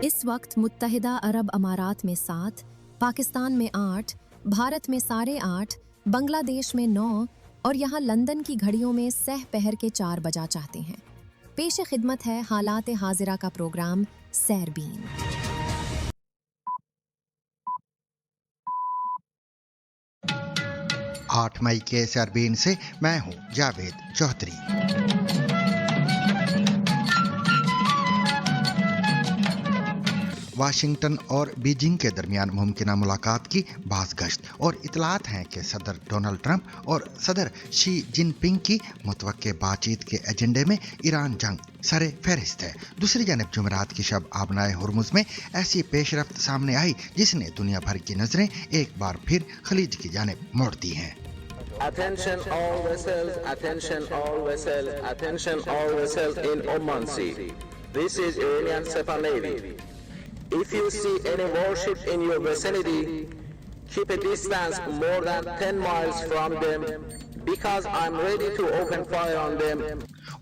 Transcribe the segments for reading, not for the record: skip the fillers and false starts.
इस वक्त मुत्तहिदा अरब अमारात में 7, पाकिस्तान में 8, भारत में 8:30, बांग्लादेश में 9 और यहाँ लंदन की घड़ियों में सह पहर के 4 बजा चाहते हैं। पेश खिदमत है हालात हाजिरा का प्रोग्राम सैरबीन। 8 मई के सैरबीन से मैं हूं जावेद चौधरी। वाशिंगटन और बीजिंग के दरमियान मुमकिन मुलाकात की बाज़गश्त और इतलात हैं कि सदर डोनाल्ड ट्रंप और सदर शी जिनपिंग की मुतवक्के बातचीत के एजेंडे में ईरान जंग सरे फहरिस्त है। दूसरी जानब जुमेरात की शब आबनाए हुर्मुज़ में ऐसी पेशरफ्त सामने आई जिसने दुनिया भर की नजरें एक बार फिर खलीज की जानिब मोड़ दी हैं। Attention all vessels, attention all vessels, attention all vessels in Oman Sea. This is Iranian Sepah Navy. If you see any warship in your vicinity, keep a distance more than 10 miles from them because I'm ready to open fire on them.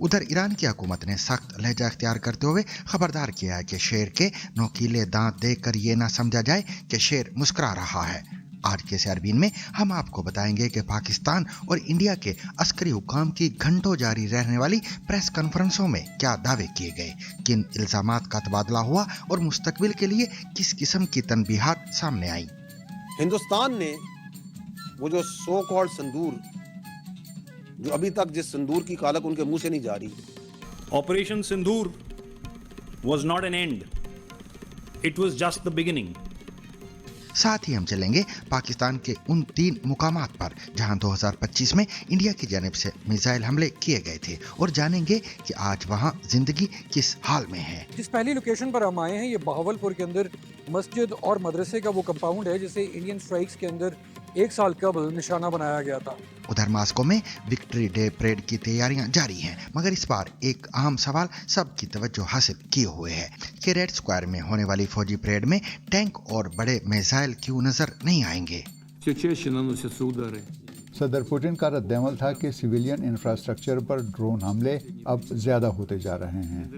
उधर Iran की हुकूमत ने सख्त लहजा इख्तियार करते हुए खबरदार किया है कि शेर के नोकीले दांत देखकर ये ना समझा जाए कि शेर मुस्कुरा रहा है। आज के सैरबीन में हम आपको बताएंगे कि पाकिस्तान और इंडिया के अस्करी हुकाम की घंटों जारी रहने वाली प्रेस कॉन्फ्रेंसों में क्या दावे किए गए, किन इल्जामात का तबादला हुआ और मुस्तकबिल के लिए किस किस्म की तनबीहात सामने आई। हिंदुस्तान ने वो जो सो कॉल्ड संदूर, जो अभी तक जिस संदूर की कालक उनके मुंह से नहीं जा रही, operation Sindoor was not an end, it was just the beginning. साथ ही हम चलेंगे पाकिस्तान के उन 3 मुकामात पर जहां 2025 में इंडिया की जानिब से मिसाइल हमले किए गए थे और जानेंगे कि आज वहां जिंदगी किस हाल में है। जिस पहली लोकेशन पर हम आए हैं ये बहावलपुर के अंदर मस्जिद और मदरसे का वो कंपाउंड है जिसे इंडियन स्ट्राइक्स के अंदर 1 साल कबल निशाना बनाया गया था। उधर मास्को में विक्ट्री डे परेड की तैयारियां जारी हैं, मगर इस बार एक अहम सवाल सबकी तवज्जो हासिल किए हुए है कि रेड स्क्वायर में होने वाली फौजी परेड में टैंक और बड़े मिसाइल क्यों नजर नहीं आएंगे। सदर पुतिन का रद्दअमल था कि सिविलियन इंफ्रास्ट्रक्चर पर ड्रोन हमले अब ज्यादा होते जा रहे हैं।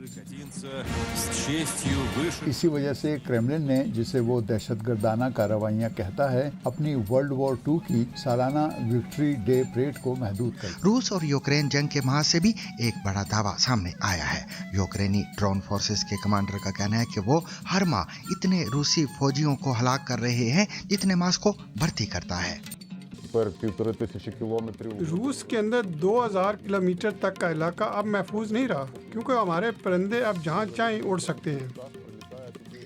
इसी वजह से क्रेमलिन ने, जिसे वो दहशतगर्दाना कार्रवाइयां कहता है, अपनी वर्ल्ड वॉर 2 की सालाना विक्ट्री डे परेड को महदूद कर। रूस और यूक्रेन जंग के महाज से भी एक बड़ा दावा सामने आया है। यूक्रेनी ड्रोन फोर्सेस के कमांडर का कहना है कि वो हर माह इतने रूसी फौजियों को हलाक कर रहे हैं जितने मास्को भर्ती करता है। रूस के अंदर 2000 किलोमीटर तक का इलाका अब महफूज नहीं रहा क्योंकि हमारे परिंदे अब जहां चाहें उड़ सकते हैं।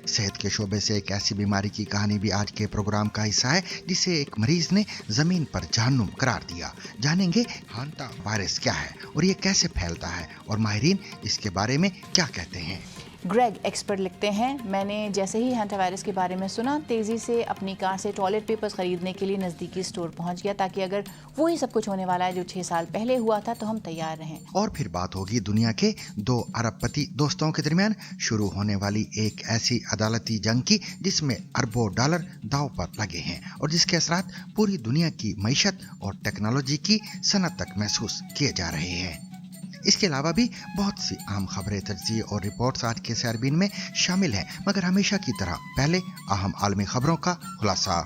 सेहत के शोबे से एक ऐसी बीमारी की कहानी भी आज के प्रोग्राम का हिस्सा है जिसे एक मरीज ने जमीन पर जहन्नुम करार दिया। जानेंगे हांटा वायरस क्या है और ये कैसे फैलता है और माहिरीन इसके बारे में क्या कहते हैं। ग्रेग एक्सपर्ट लिखते हैं, मैंने जैसे ही हैंटा वायरस के बारे में सुना तेज़ी से अपनी कार से टॉयलेट पेपर्स ख़रीदने के लिए नज़दीकी स्टोर पहुंच गया ताकि अगर वही सब कुछ होने वाला है जो 6 साल पहले हुआ था तो हम तैयार रहें। और फिर बात होगी दुनिया के 2 अरबपति दोस्तों के दरमियान शुरू होने वाली एक ऐसी अदालती जंग की जिसमें अरबों डॉलर दांव पर लगे हैं और जिसके असरात पूरी दुनिया की मईशत और टेक्नोलॉजी की सनत तक महसूस किए जा रहे हैं। इसके अलावा भी बहुत सी अहम खबरें, तजज़िये और रिपोर्ट्स आज के सैरबीन में शामिल हैं, मगर हमेशा की तरह पहले अहम आलमी खबरों का खुलासा।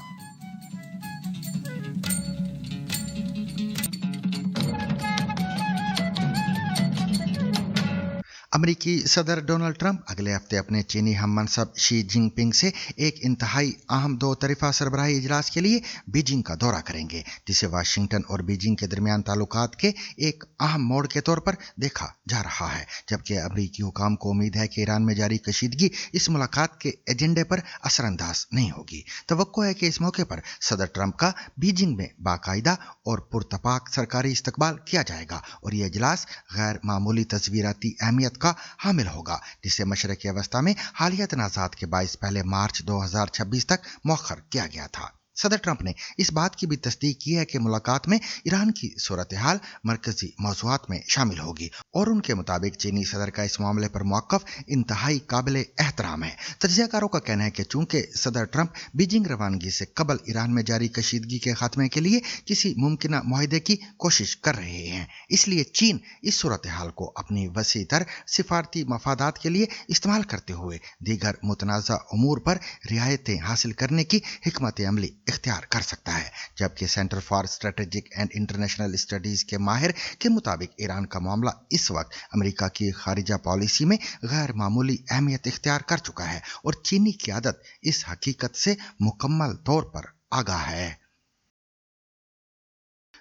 अमेरिकी सदर डोनाल्ड ट्रंप अगले हफ्ते अपने चीनी हम मनसब शी जिनपिंग से एक इंतहाई अहम 2 तरफ़ा सरबराही इजलास के लिए बीजिंग का दौरा करेंगे, जिसे वाशिंगटन और बीजिंग के दरमियान ताल्लुकात के एक अहम मोड़ के तौर पर देखा जा रहा है। जबकि अमेरिकी हुकाम को उम्मीद है कि ईरान में जारी कशीदगी इस मुलाकात के एजेंडे पर असरअंदाज नहीं होगी। तवक्को है कि इस मौके पर सदर ट्रंप का बीजिंग में बाकायदा और पुरतपाक सरकारी इस्तकबाल किया जाएगा और ये इजलास गैर मामूली तस्वीराती अहमियत का हामिल होगा, जिसे मशरक़ी वस्ता में हालिया तनाज़ात के बाइस पहले मार्च 2026 तक मौखर किया गया था। सदर ट्रंप ने इस बात की भी तस्दीक की है कि मुलाकात में ईरान की सूरत हाल मरकजी मौज़ूआत में शामिल होगी और उनके मुताबिक चीनी सदर का इस मामले पर मौक़िफ़ इंतहाई काबिल एहतराम है। तज्ज़ियाकारों का कहना है कि चूंकि सदर ट्रंप बीजिंग रवानगी से कबल ईरान में जारी कशीदगी के खात्मे के लिए किसी मुमकिना मुआहदे की कोशिश कर रहे हैं, इसलिए चीन इस सूरत हाल को अपनी वसी तर सिफारती मफादात के लिए इस्तेमाल करते हुए दीगर मुतनाज़ा उमूर पर रियायतें हासिल करने की हिकमत अमली इख्तियार कर सकता है। जबकि centre for strategic and international studies के माहिर के मुताबिक ईरान का मामला इस वक्त अमेरिका की खारिजा पॉलिसी में गैर मामूली अहमियत इख्तियार कर चुका है और चीनी क़यादत इस हकीकत से मुकम्मल तौर पर आगाह है।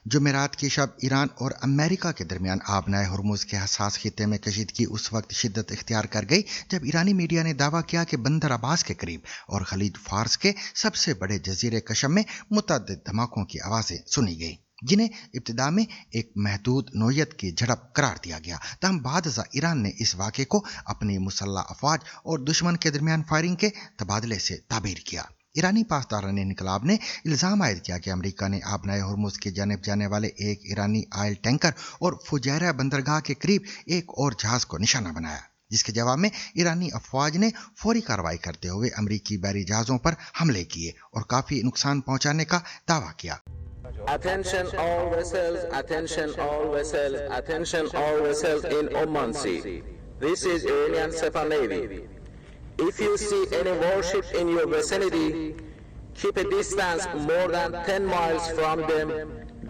जुमेरात की शब ईरान और अमेरिका के दरमियान आबनाए हुर्मुज़ के हसास खित्ते में कशीदगी उस वक्त शिद्दत इख्तियार कर गई जब ईरानी मीडिया ने दावा किया कि बंदर अब्बास के करीब और खलीज फार्स के सबसे बड़े जजीरे कशम में मुतअद्दिद धमाकों की आवाज़ें सुनी गई, जिन्हें इब्तिदा में एक महदूद नोयत की झड़प करार दिया गया। तहम बादज़ा ईरान ने इस वाक़े को अपनी मुसल्लह अफवाज और दुश्मन के दरमियान फायरिंग के तबादले से ताबीर किया। ईरानी पासदारान इनकलाब ने इल्ज़ाम आयद किया कि अमेरिका ने आबनाए हुर्मुज़ की जानिब जाने वाले एक ईरानी आयल टैंकर और फुजैरा बंदरगाह के करीब एक और जहाज़ को निशाना बनाया, जिसके जवाब में ईरानी अफवाज ने फौरी कार्रवाई करते हुए अमरीकी बहरी जहाज़ों पर हमले किए और काफ़ी नुकसान पहुंचाने का दावा किया। Attention all vessels, attention all vessels, attention all vessels in Oman Sea. This is Iranian Sepah Navy. If you see any warship in your vicinity, keep a distance more than 10 miles from them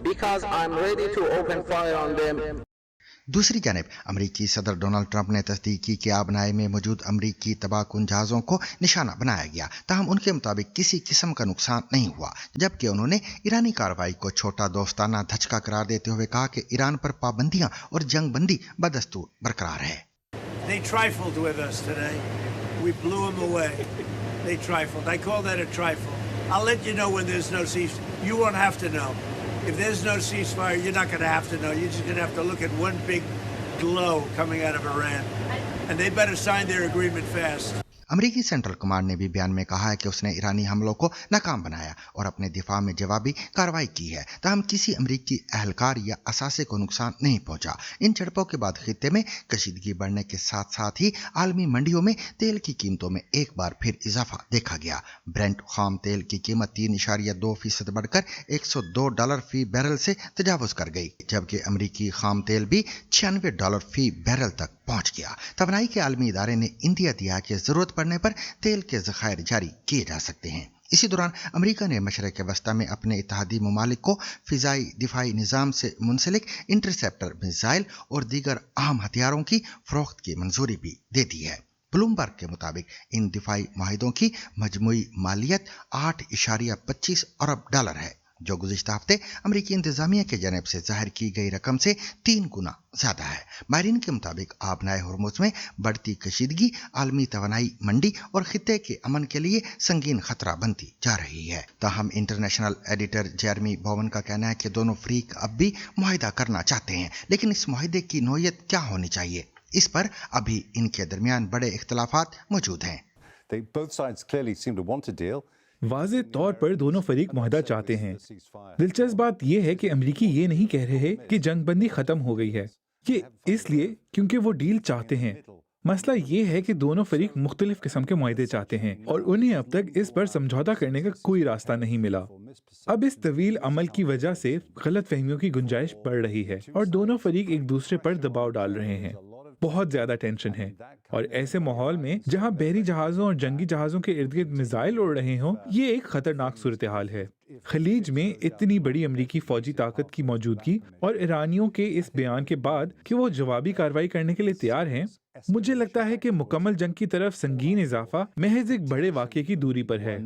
because I'm ready to open fire on them. दूसरी जानिब अमरीकी सदर Donald Trump ने तस्दीक की कि आबनाए में मौजूद अमरीकी तबाहकुन जहाज़ों को निशाना बनाया गया, ताहम उनके मुताबिक किसी किस्म का नुकसान नहीं हुआ, जबकि उन्होंने ईरानी कार्रवाई को छोटा दोस्ताना धचका करार देते हुए कहा कि ईरान पर पाबंदियां और जंग बंदी बदस्तूर बरकरार है। They trifled with us today. We blew them away. They trifled. I call that a trifle. I'll let you know when there's no ceasefire. You won't have to know. If there's no ceasefire, you're not going to have to know. You're just going to have to look at one big glow coming out of Iran. And they better sign their agreement fast. अमरीकी central command ने भी बयान में कहा है कि उसने ईरानी हमलों को नाकाम बनाया और अपने दिफा में जवाबी कार्रवाई की है, ताहम किसी अमरीकी एहलकार या असासे को नुकसान नहीं पहुंचा। इन झड़पों के बाद खित्ते में कशीदगी बढ़ने के साथ साथ ही आलमी मंडियों में तेल की कीमतों में एक बार फिर इजाफा देखा गया। ब्रेंट खाम तेल की कीमत 3.2% बढ़कर $102 फी बैरल से तजावुज कर गई, जबकि अमरीकी खाम तेल भी $96 फी बैरल तक पहुंच गया। तवानाई के आलमी इदारे ने इंदिया दिया कि जरूरत पड़ने पर तेल के ज़खायर जारी किए जा सकते हैं। इसी दौरान अमेरिका ने मशरक़ वस्ता में अपने इत्तहादी ममालिक को फ़िज़ाई दिफाई निज़ाम से मुंसलिक इंटरसेप्टर मिसाइल और दीगर अहम हथियारों की फ़रोख्त की मंजूरी भी दे दी है। ब्लूमबर्ग के मुताबिक इन दिफाई माहिदों की मजमूई मालियत $8.25 अरब है, जो गुज़िश्ता हफ्ते अमरीकी इंतज़ामिया के जानिब से ज़ाहिर की गई रकम से 3 गुना ज़्यादा है। माहिरीन के मुताबिक आबनाए हुर्मुज़ में बढ़ती कशीदगी आलमी तवानाई मंडी और खित्ते के अमन के लिए संगीन खतरा बनती जा रही है। ताहम इंटरनेशनल एडिटर जेरमी बोवन का कहना है कि दोनों फरीक अब भी मुआहिदा करना चाहते हैं, लेकिन इस मुआहिदे की नोयत क्या होनी चाहिए, इस पर अभी इनके दरमियान बड़े इख्तिलाफात मौजूद हैं। वाज़े तौर पर दोनों फरीक मुआहदा चाहते हैं। दिलचस्प बात यह है कि अमरीकी ये नहीं कह रहे कि जंगबंदी खत्म हो गई है, ये इसलिए क्योंकि वो डील चाहते हैं। मसला ये है कि दोनों फरीक मुख्तलिफ किस्म के मुआहदे चाहते हैं और उन्हें अब तक इस पर समझौता करने का कोई रास्ता नहीं मिला। अब इस तवील अमल की वजह से गलत फहमियों की गुंजाइश बढ़ रही है और दोनों फरीक एक दूसरे पर दबाव डाल रहे हैं। बहुत ज्यादा टेंशन है और ऐसे माहौल में जहां बहरी जहाजों और जंगी जहाजों के इर्द गिर्द मिसाइल उड़ रहे हों, ये एक खतरनाक सूरत हाल है। खलीज में इतनी बड़ी अमरीकी फौजी ताकत की मौजूदगी और ईरानियों के इस बयान के बाद कि वो जवाबी कार्रवाई करने के लिए तैयार हैं, मुझे लगता है कि मुकम्मल जंग की तरफ संगीन इजाफा महज एक बड़े वाक़े की दूरी पर है।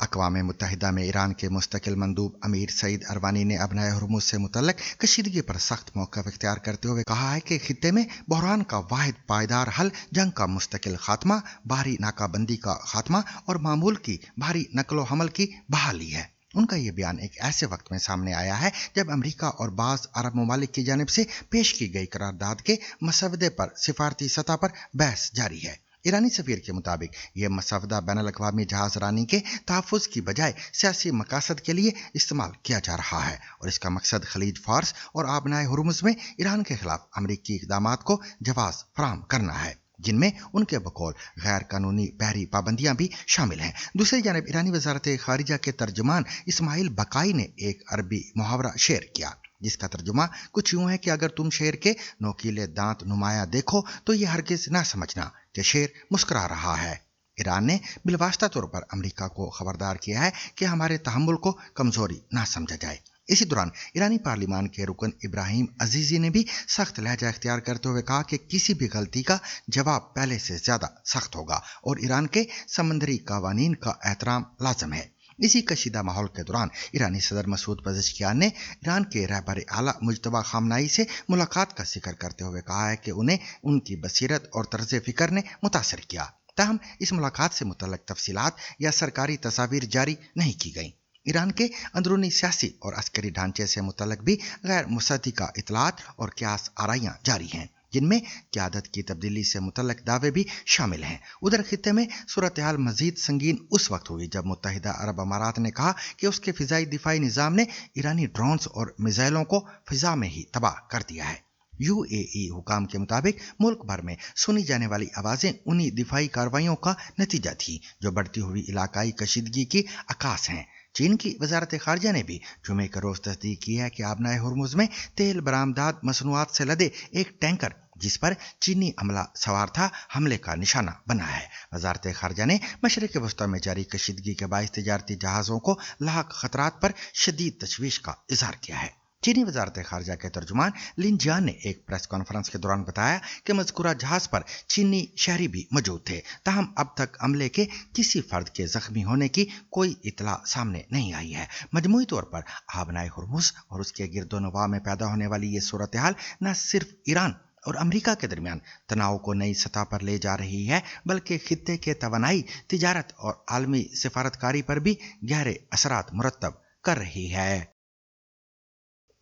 अक़वाम मुत्तहिदा में ईरान के मुस्तकिल मंदूब अमीर सईद अरवानी ने आबनाए हुर्मुज़ से मुतल्लिक़ कशीदगी पर सख्त मौक़िफ़ इख्तियार करते हुए कहा है कि खित्ते में बहरान का वाहिद पायदार हल जंग का मुस्तकिल खात्मा, बाहरी नाकाबंदी का खात्मा और मामूल की बाहरी नकलो हमल की बहाली है। उनका ये बयान एक ऐसे वक्त में सामने आया है जब अमेरिका और बाज़ अरब ममालिक की जानिब से पेश की गई करारदाद के मसवदे पर सिफारती सतह पर बहस जारी है। ईरानी सफीर के मुताबिक यह मसवदा बैनुल-अक़वामी जहाज रानी के तहफ़्फ़ुज़ की बजाय सियासी मकासद के लिए इस्तेमाल किया जा रहा है और इसका मकसद खलीज फार्स और आबनाए हुर्मुज़ में ईरान के खिलाफ अमरीकी इक़दामात को जवाज़ फराहम करना है, जिनमें उनके बकौल गैर कानूनी बहरी पाबंदियां भी शामिल हैं। दूसरी जानब ईरानी वज़ारत ख़ारिजा के तर्जुमान इस्माइल बकाई ने एक अरबी मुहावरा शेयर किया, जिसका तर्जुमा कुछ यूं है कि अगर तुम शेर के नोकीले दांत नुमाया देखो तो ये हरगिज ना समझना कि शेर मुस्कुरा रहा है। ईरान ने बिलवास्ता तौर पर अमेरिका को खबरदार किया है कि हमारे तहम्मुल को कमजोरी ना समझा जाए। इसी दौरान ईरानी पार्लिमान के रुकन इब्राहिम अजीजी ने भी सख्त लहजा इख्तियार करते हुए कहा कि किसी भी गलती का जवाब पहले से ज्यादा सख्त होगा और ईरान के समंदरी कवानीन का एहतराम लाजम है। इसी कशीदा माहौल के दौरान ईरानी सदर मसूद पज़ेश्कियान ने ईरान के रहबर आला मुज्तबा खामनाई से मुलाकात का जिक्र करते हुए कहा है कि उन्हें उनकी बसीरत और तर्ज फ़िक्र ने मुतासर किया। ताहम इस मुलाकात से मुतल्लक तफसीलात या सरकारी तस्वीर जारी नहीं की गईं। ईरान के अंदरूनी सियासी और अस्करी ढांचे से मुतल्लक भी गैर मुसद्दिका इतलात और क्यास आराइयाँ जारी हैं, जिनमें क़यादत की तब्दीली से मुतल्लक दावे भी शामिल हैं। उधर खित्ते में सूरत हाल मजीद संगीन उस वक्त हुई जब मुत्तहिदा अरब अमारात ने कहा कि उसके फ़िज़ाई दिफाई निज़ाम ने ईरानी ड्रोन्स और मिसाइलों को फ़िज़ा में ही तबाह कर दिया है। UAE हुकाम के मुताबिक मुल्क भर में सुनी जाने वाली आवाज़ें उन्हीं दिफाई कार्रवाइयों का नतीजा थी जो बढ़ती हुई इलाकाई कशीदगी की अक्कास हैं। चीन की वजारत खारजा ने भी जुमे के रोज तस्दीक की है कि आबनाए हुर्मुज़ में तेल बरामदात मसनूआत से लदे एक टैंकर जिस पर चीनी अमला सवार था हमले का निशाना बना है। वजारत खारजा ने मशरिक़ वस्ता में जारी कशीदगी के बाइस तिजारती जहाज़ों को लाक खतरात पर शदीद तशवीश का इजहार किया है। चीनी वजारत खारजा के तर्जुमान लिन जियान ने एक प्रेस कॉन्फ्रेंस के दौरान बताया कि मज़कूरा जहाज पर चीनी शहरी भी मौजूद थे, ताहम अब तक अमले के किसी फर्द के जख्मी होने की कोई इतला सामने नहीं आई है। मजमूई तौर पर आबनाए हुर्मुज़ और उसके गिरदोनवा में पैदा होने वाली ये सूरत हाल न सिर्फ ईरान और अमेरिका के दरमियान तनाव को नई सतह पर ले जा रही है, बल्कि खित्ते के तवानाई, तिजारत और आलमी सिफारतकारी पर भी गहरे असरात मुरतब कर रही है।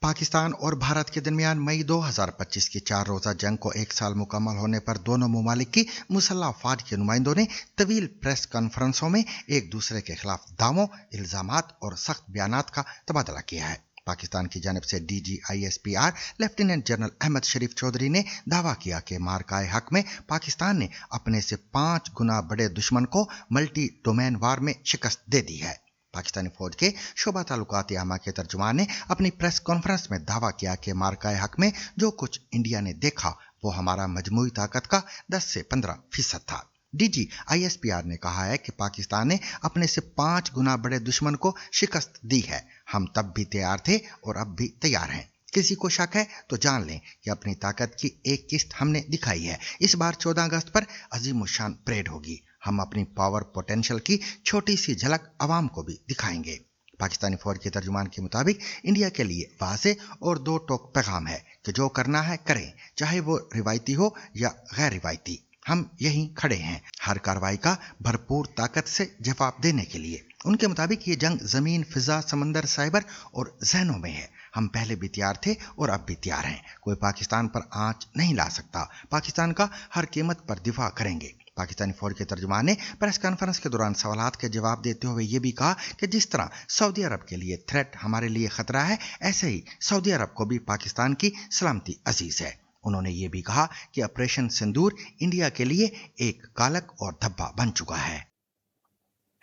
पाकिस्तान और भारत के दरमियान मई 2025 की 4 रोज़ा जंग को एक साल मुकम्मल होने पर दोनों ममालिक की मुसल्लह फ़ौज के नुमाइंदों ने तवील प्रेस कॉन्फ्रेंसों में एक दूसरे के खिलाफ दावों, इल्ज़ामात और सख्त बयानात का तबादला किया है। पाकिस्तान की जानब से DGISPR लेफ्टिनेंट जनरल अहमद शरीफ चौधरी ने दावा किया कि मार्काए हक में पाकिस्तान ने अपने से 5 गुना बड़े दुश्मन को मल्टी डोमेन वार में शिकस्त दे दी है। पाकिस्तानी फौज के शोबा तालुकात आमा के तर्जुमान ने अपनी प्रेस कॉन्फ्रेंस में दावा किया कि मार्काए हक में जो कुछ इंडिया ने देखा वो हमारा मजमूई ताकत का 10 से 15% था। DGISPR ने कहा है कि पाकिस्तान ने अपने से 5 गुना बड़े दुश्मन को शिकस्त दी है। हम तब भी तैयार थे और अब भी तैयार हैं। किसी को शक है तो जान लें कि अपनी ताकत की एक किस्त हमने दिखाई है। इस बार 14 अगस्त पर अजीम शान परेड होगी। हम अपनी पावर पोटेंशियल की छोटी सी झलक अवाम को भी दिखाएंगे। पाकिस्तानी फौज के तर्जुमान के मुताबिक इंडिया के लिए वाज़े और दो टोक पैगाम है कि जो करना है करें, चाहे वो रिवायती हो या गैर रिवायती। हम यहीं खड़े हैं हर कार्रवाई का भरपूर ताकत से जवाब देने के लिए। उनके मुताबिक ये जंग जमीन, फिजा, समंदर, साइबर और जहनों में है। हम पहले भी तैयार थे और अब भी तैयार हैं। कोई पाकिस्तान पर आंच नहीं ला सकता। पाकिस्तान का हर कीमत पर दिफा करेंगे। पाकिस्तानी फौज के तर्जुमान ने प्रेस कॉन्फ्रेंस के दौरान सवालात के जवाब देते हुए ये भी कहा कि जिस तरह सऊदी अरब के लिए थ्रेट हमारे लिए खतरा है, ऐसे ही सऊदी अरब को भी पाकिस्तान की सलामती अजीज है। उन्होंने ये भी कहा कि ऑपरेशन सिंदूर इंडिया के लिए एक कालक और धब्बा बन चुका है।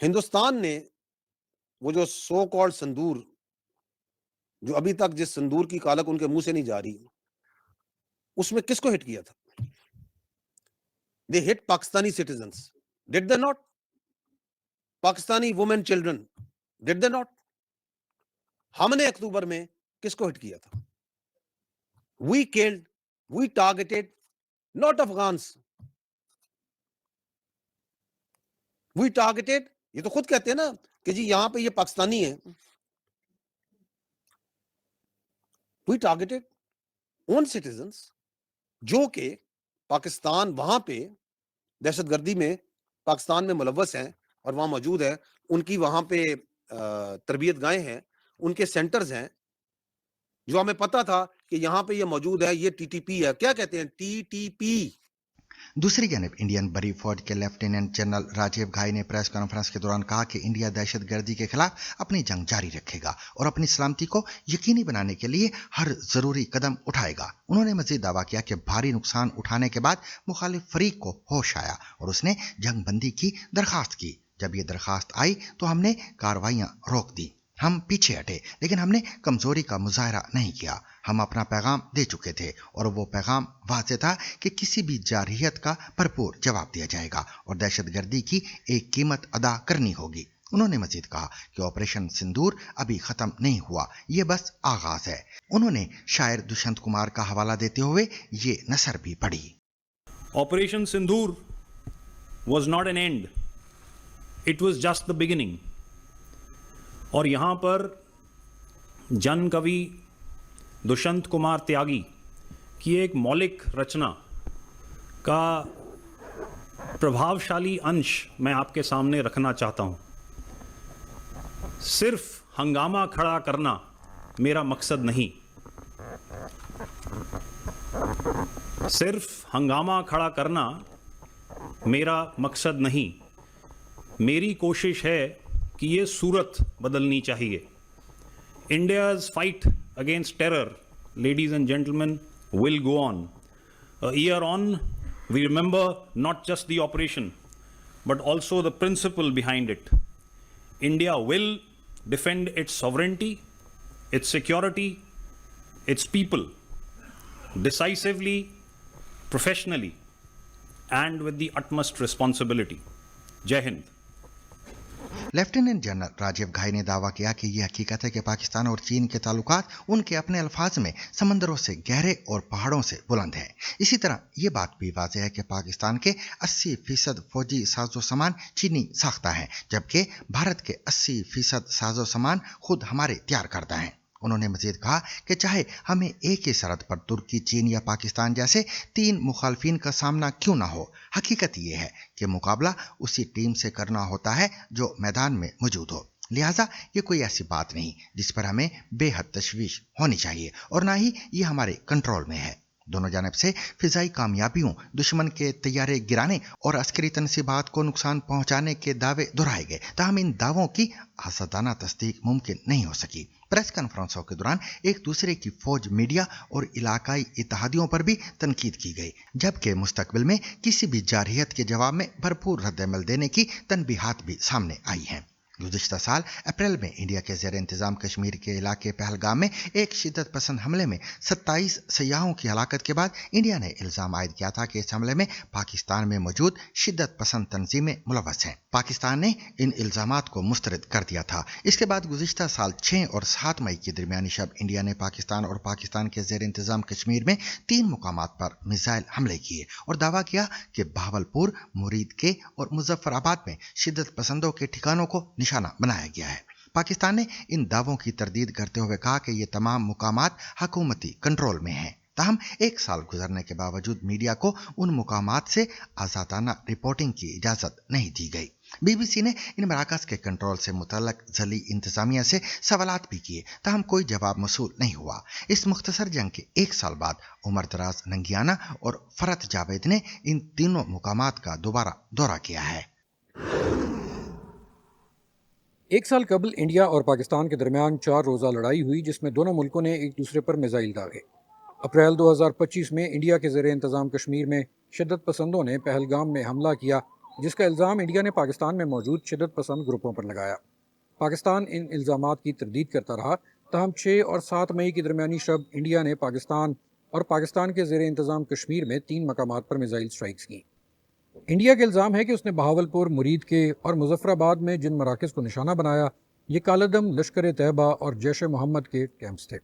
हिंदुस्तान ने वो जो सो कॉल्ड संदूर, जो अभी तक जिस संदूर की कालक उनके मुंह से नहीं जा रही, उसमें किसको हिट किया था? They hit Pakistani citizens. Did they not? Pakistani women, children. Did they not? हमने अक्टूबर में किसको हिट किया था? We killed, we targeted not Afghans. We targeted, ये तो खुद कहते हैं ना कि जी यहां पे ये पाकिस्तानी है। We targeted own citizens जो कि पाकिस्तान वहां पे दहशतगर्दी में पाकिस्तान में मुलव्वस हैं और वहां मौजूद है। उनकी वहां पे तरबियत गाहें हैं, उनके सेंटर्स हैं, जो हमें पता था कि यहां पे ये मौजूद है। ये TTP है। क्या कहते हैं? TTP। दूसरी जानब इंडियन बड़ी फौज के लेफ्टिनेंट जनरल राजीव घाई ने प्रेस कॉन्फ्रेंस के दौरान कहा कि इंडिया दहशतगर्दी के खिलाफ अपनी जंग जारी रखेगा और अपनी सलामती को यकीनी बनाने के लिए हर जरूरी कदम उठाएगा। उन्होंने मजीद दावा किया कि भारी नुकसान उठाने के बाद मुखालिफ फरीक को होश आया और उसने जंग बंदी की दरखास्त की। जब ये दरखास्त आई तो हमने कार्रवाइयां रोक दी। हम पीछे हटे, लेकिन हमने कमजोरी का मुजाहरा नहीं किया। हम अपना पैगाम दे चुके थे और वो पैगाम वाज़ेह था कि किसी भी जारहियत का भरपूर जवाब दिया जाएगा और दहशतगर्दी की एक कीमत अदा करनी होगी। उन्होंने मजीद कहा कि ऑपरेशन सिंदूर अभी खत्म नहीं हुआ, ये बस आगाज है। उन्होंने शायर दुष्यंत कुमार का हवाला देते हुए ये नसर भी पढ़ी। Operation Sindoor was not an and, it was just the beginning. और यहाँ पर जन कवि दुष्यंत कुमार त्यागी की एक मौलिक रचना का प्रभावशाली अंश मैं आपके सामने रखना चाहता हूँ। सिर्फ हंगामा खड़ा करना मेरा मकसद नहीं, सिर्फ हंगामा खड़ा करना मेरा मकसद नहीं, मेरी कोशिश है कि ये सूरत बदलनी चाहिए। India's fight against terror, ladies and gentlemen, will go on. A year on, we remember not just the operation, but also the principle behind it. India will defend its sovereignty, its security, its people, decisively, professionally, and with the utmost responsibility. Jai Hind. Lieutenant general Rajiv Ghai ने दावा किया कि यह हकीकत है कि पाकिस्तान और चीन के ताल्लुकात उनके अपने अल्फाज में समंदरों से गहरे और पहाड़ों से बुलंद है। इसी तरह ये बात भी वाज़ेह है कि पाकिस्तान के 80% फौजी साजो सामान चीनी साख्ता है, जबकि भारत के 80% साजो सामान खुद हमारे तैयार करता है। उन्होंने मजीद कहा कि चाहे हमें एक ही सरहद पर तुर्की, चीन या पाकिस्तान जैसे 3 मुखालफिन का सामना क्यों ना हो, हकीकत यह है कि मुकाबला उसी टीम से करना होता है जो मैदान में मौजूद हो। लिहाजा ये कोई ऐसी बात नहीं जिस पर हमें बेहद तशवीश होनी चाहिए और ना ही ये हमारे कंट्रोल में है। दोनों जानब से फिजाई कामयाबियों, दुश्मन के तैयारे गिराने और अस्करी तनसीबात को नुकसान पहुंचाने के दावे दोहराए गए, ताहम इन दावों की हसदाना तस्दीक मुमकिन नहीं हो सकी। प्रेस कॉन्फ्रेंसों के दौरान एक दूसरे की फौज, मीडिया और इलाकाई इत्तेहादियों पर भी तनकीद की गई, जबकि मुस्तकबिल में किसी भी जारहियत के जवाब में भरपूर रद्द-ए-अमल देने की तनबीहात भी सामने आई हैं। गुज़िश्ता साल अप्रैल में इंडिया के ज़ेर इंतज़ाम कश्मीर के इलाके पहलगाम में एक शिद्दत पसंद हमले में 27 सयाहों की हलाकत के बाद इंडिया ने इल्ज़ाम आयद किया था कि इस हमले में पाकिस्तान में मौजूद शिद्दत पसंद तंजीमें मुलव्वस हैं। पाकिस्तान ने इन इल्ज़ामात को मुस्तरद कर दिया था। इसके बाद गुज़िश्ता साल 6 और 7 मई की दरमियानी शब इंडिया ने पाकिस्तान और पाकिस्तान के ज़ेर इंतज़ाम कश्मीर में 3 मुकामात पर मिसाइल हमले किए और दावा किया कि बहावलपुर, मुरीद के और मुजफ्फराबाद में शिद्दत पसंदों के ठिकानों को निशाना बनाया गया है। पाकिस्तान ने इन दावों की तरदीद करते हुए कहा कि ये तमाम मुकामात हुकूमती कंट्रोल में हैं। ताहम 1 साल गुजरने के बावजूद मीडिया को उन मुकामात से आज़ादाना रिपोर्टिंग की इजाज़त नहीं दी गई। BBC ने इन मराकज़ के कंट्रोल से मुतल्लक ज़ली इंतज़ामिया से सवालात भी किए, ताहम कोई जवाब मसूल नहीं हुआ। इस मुख्तसर जंग के 1 साल बाद उमर दराज नंगियाना और फरत जावेद ने इन तीनों मुकामात का दोबारा दौरा किया है। 1 साल कबल इंडिया और पाकिस्तान के दरमियान 4 रोज़ा लड़ाई हुई, जिसमें दोनों मुल्कों ने एक दूसरे पर मिसाइल दागे। अप्रैल 2025 में इंडिया के ज़ेर इंतज़ाम कश्मीर में शिद्दत पसंदों ने पहलगाम में हमला किया, जिसका इल्ज़ाम इंडिया ने पाकिस्तान में मौजूद शिद्दत पसंद ग्रुपों पर लगाया। पाकिस्तान इन इल्ज़ामात की तरदीद करता रहा, ताहम 6 और 7 मई की दरमियानी शब इंडिया ने पाकिस्तान और पाकिस्तान के ज़ेर इंतज़ाम कश्मीर में 3 मकामात पर मिसाइल स्ट्राइक्स की। इंडिया का इल्ज़ाम है कि उसने बहावलपुर, मुरीद के और मुजफ्फराबाद में जिन मराकज़ को निशाना बनाया, ये कालदम, लश्कर तैयबा और जैश मोहम्मद के कैंप्स थे,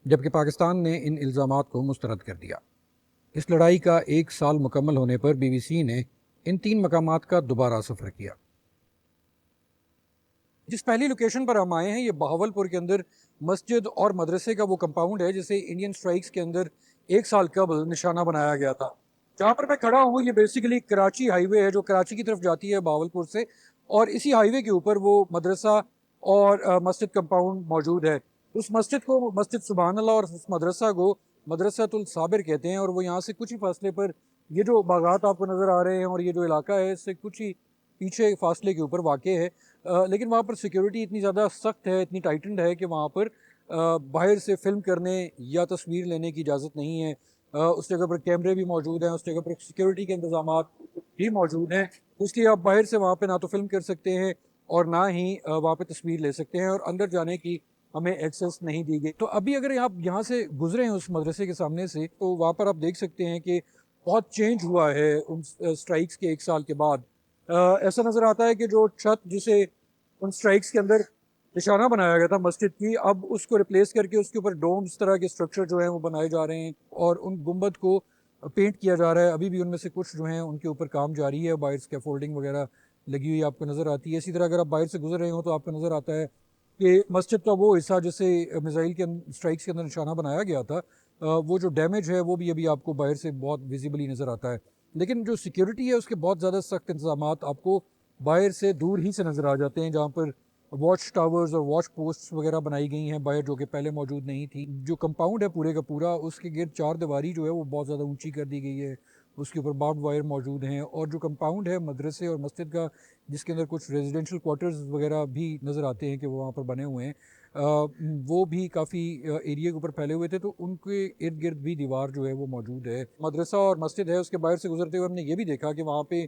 जबकि पाकिस्तान ने इन इल्ज़ामात को मुस्तरद कर दिया। इस लड़ाई का 1 साल मुकम्मल होने पर BBC ने इन 3 मकामात का दोबारा सफ़र किया। जिस पहली लोकेशन पर हम आए हैं, ये बहावलपुर के अंदर मस्जिद और मदरसे का वो कंपाउंड है जिसे इंडियन स्ट्राइक्स के अंदर 1 साल कबल निशाना बनाया गया था। जहाँ पर मैं खड़ा हूँ, ये बेसिकली कराची हाईवे है जो कराची की तरफ जाती है बहावलपुर से, और इसी हाईवे के ऊपर वो मदरसा और मस्जिद कंपाउंड मौजूद है। उस मस्जिद को मस्जिद सुबहान अल्लाह और उस मदरसा को मदरसातुल साबिर कहते हैं, और वो यहाँ से कुछ ही फासले पर یہ جو باغات آپ کو نظر آ رہے ہیں اور یہ جو علاقہ ہے اس سے کچھ ہی پیچھے فاصلے کے اوپر واقع ہے، لیکن وہاں پر سیکیورٹی اتنی زیادہ سخت ہے، اتنی ٹائٹنڈ ہے کہ وہاں پر باہر سے فلم کرنے یا تصویر لینے کی اجازت نہیں ہے۔ اس جگہ پر کیمرے بھی موجود ہیں، اس جگہ پر سیکیورٹی کے انتظامات بھی موجود ہیں، اس لیے آپ باہر سے وہاں پہ نہ تو فلم کر سکتے ہیں اور نہ ہی وہاں پہ تصویر لے سکتے ہیں، اور اندر جانے کی ہمیں ایکسیس نہیں دی گئی۔ تو ابھی اگر آپ یہاں سے گزرے ہیں اس مدرسے کے سامنے سے تو وہاں پر آپ دیکھ سکتے ہیں کہ بہت چینج ہوا ہے ان اسٹرائکس کے 1 سال کے بعد۔ ایسا نظر آتا ہے کہ جو چھت جسے ان اسٹرائکس کے اندر نشانہ بنایا گیا تھا مسجد کی، اب اس کو ریپلیس کر کے اس کے اوپر ڈومز طرح کے اسٹرکچر جو ہیں وہ بنائے جا رہے ہیں اور ان گنبد کو پینٹ کیا جا رہا ہے۔ ابھی بھی ان میں سے کچھ جو ہیں ان کے اوپر کام جاری ہے، باہر اسکیفولڈنگ وغیرہ لگی ہوئی آپ کو نظر آتی ہے۔ اسی طرح اگر آپ باہر سے گزر رہے ہوں تو آپ کو نظر آتا ہے کہ مسجد کا وہ حصہ جسے میزائل کے اسٹرائکس کے اندر نشانہ بنایا گیا تھا، وہ جو ڈیمیج ہے وہ بھی ابھی آپ کو باہر سے بہت ویزیبلی نظر آتا ہے، لیکن جو سیکیورٹی ہے اس کے بہت زیادہ سخت انتظامات آپ کو باہر سے دور ہی سے نظر آ جاتے ہیں، جہاں پر واچ ٹاورز اور واچ پوسٹس وغیرہ بنائی گئی ہیں باہر، جو کہ پہلے موجود نہیں تھی۔ جو کمپاؤنڈ ہے پورے کا پورا، اس کے گرد 4 دیواری جو ہے وہ بہت زیادہ اونچی کر دی گئی ہے، اس کے اوپر باربڈ وائر موجود ہیں، اور جو کمپاؤنڈ ہے مدرسے اور مسجد کا جس کے اندر کچھ ریزیڈینشل کوارٹرز وغیرہ بھی نظر آتے ہیں کہ وہ وہاں پر بنے ہوئے ہیں، وہ بھی کافی ایریا کے اوپر پھیلے ہوئے تھے، تو ان کے ارد گرد بھی دیوار جو ہے وہ موجود ہے۔ مدرسہ اور مسجد ہے، اس کے باہر سے گزرتے ہوئے ہم نے یہ بھی دیکھا کہ وہاں پہ